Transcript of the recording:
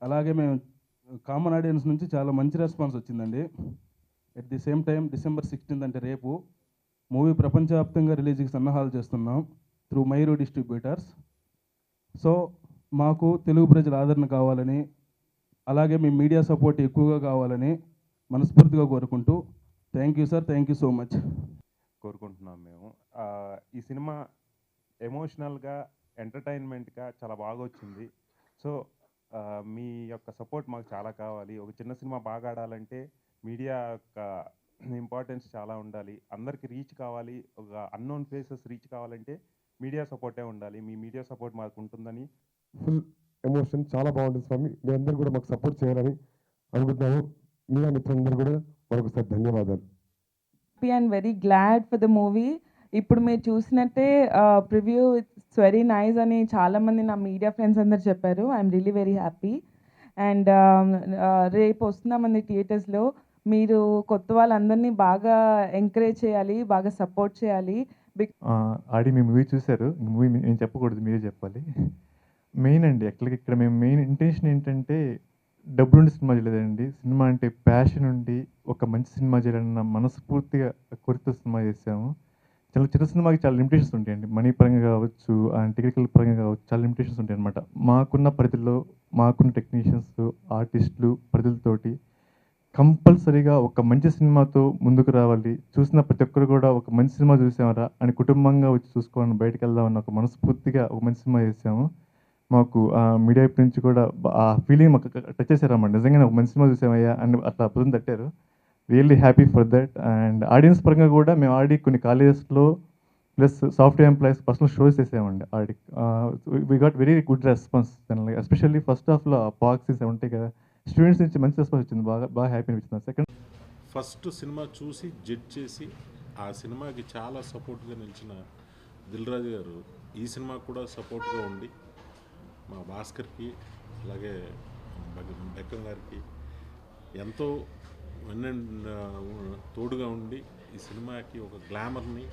అలాగే మేము common audience నుంచి చాలా మంచి రెస్పాన్స్ వచ్చిందండి. At the same time December 16 అంటే రేపు మూవీ ప్రపంచవ్యాప్తంగా రిలీజ్కి సన్నాహాలు చేస్తున్నాం త్రూ మైరు డిస్ట్రిబ్యూటర్స్. సో మాకు తెలుగు ప్రజల ఆదరణ కావాలని, అలాగే మీ మీడియా సపోర్ట్ ఎక్కువగా కావాలని మనస్ఫూర్తిగా కోరుకుంటూ thank you sir, thank you so much కోరుకుంటున్నాం మేము. ఈ సినిమా ఎమోషనల్గా, ఎంటర్టైన్మెంట్గా చాలా బాగా వచ్చింది. సో మీ యొక్క సపోర్ట్ మాకు చాలా కావాలి. ఒక చిన్న సినిమా బాగా ఆడాలంటే మీడియా యొక్క ఇంపార్టెన్స్ చాలా ఉండాలి. అందరికీ రీచ్ కావాలి. ఒక అన్నోన్ ఫేసెస్ రీచ్ కావాలంటే మీడియా సపోర్టే ఉండాలి. మీ మీడియా సపోర్ట్ మాకు ఉంటుందని. ఫుల్ ఎమోషన్ చాలా బాగుంటుంది స్వామి. మీ అందరూ కూడా మాకు సపోర్ట్ చేయాలని అనుకుంటున్నాము. మీడియా మిత్రులందరూ కూడా మరొకసారి ధన్యవాదాలు. Happy and very glad for the movie. ఇప్పుడు మీరు చూసినట్టే ప్రివ్యూ ఇట్స్ వెరీ నైస్ అని చాలామంది నా మీడియా ఫ్రెండ్స్ అందరు చెప్పారు. I'm really very happy. And రేపు వస్తున్నామంది థియేటర్స్లో. మీరు కొత్త వాళ్ళందరినీ బాగా ఎంకరేజ్ చేయాలి, బాగా సపోర్ట్ చేయాలి. ఆడి మీ మూవీ చూశారు. మూవీ నేను చెప్పకూడదు, మీరే చెప్పాలి. మెయిన్ అండి యాక్చువల్గా ఇక్కడ మేము మెయిన్ ఇంటెన్షన్ ఏంటంటే డబ్బులుండి సినిమా చేయలేదండి. సినిమా అంటే ప్యాషన్ ఉండి ఒక మంచి సినిమా చేయాలన్న మనస్ఫూర్తిగా కోరికతో సినిమా చేసాము. చాలా చిన్న సినిమాకి చాలా లిమిటేషన్స్ ఉంటాయండి. మనీ పరంగా కావచ్చు, టెక్నికల్ పరంగా కావచ్చు, చాలా లిమిటేషన్స్ ఉంటాయి అనమాట. మాకున్న పరిధిలో మాకున్న టెక్నీషియన్స్, ఆర్టిస్టులు పరిధులతోటి కంపల్సరీగా ఒక మంచి సినిమాతో ముందుకు రావాలి. చూసిన ప్రతి ఒక్కరు కూడా ఒక మంచి సినిమా చూసామరా అని కుటుంబంగా వచ్చి చూసుకోవాలని బయటకు వెళ్దామని ఒక మనస్ఫూర్తిగా ఒక మంచి సినిమా చేసాము. మాకు మీడియా వైపు నుంచి కూడా ఆ ఫీలింగ్ మాకు టచ్ చేశారన్నమాట. నిజంగానే ఒక మంచి సినిమా చూసామయ్యా అని అట్లా భుజం తట్టారు. Really happy for that. And audience పరంగా కూడా మేము ఆడి కొన్ని కాలేజెస్లో plus software employees personal shows చేసామండి. ఆడి we got very good response జనరల్గా. ఎస్పెషల్లీ ఫస్ట్ హాఫ్లో పాక్సీస్ ఉంటాయి కదా, స్టూడెంట్స్ నుంచి మంచి రెస్పాన్స్ వచ్చింది. బాగా బాగా హ్యాపీ అనిపించింది. సెకండ్ ఫస్ట్ సినిమా చూసి జడ్జ్ చేసి ఆ సినిమాకి చాలా సపోర్ట్గా నిలిచిన దిల్ రాజు గారు ఈ సినిమాకి కూడా సపోర్ట్గా ఉండి మా భాస్కర్కి అలాగే బెక్కం గారికి ఎంతో తోడుగా ఉండి ఈ సినిమాకి ఒక గ్లామర్ని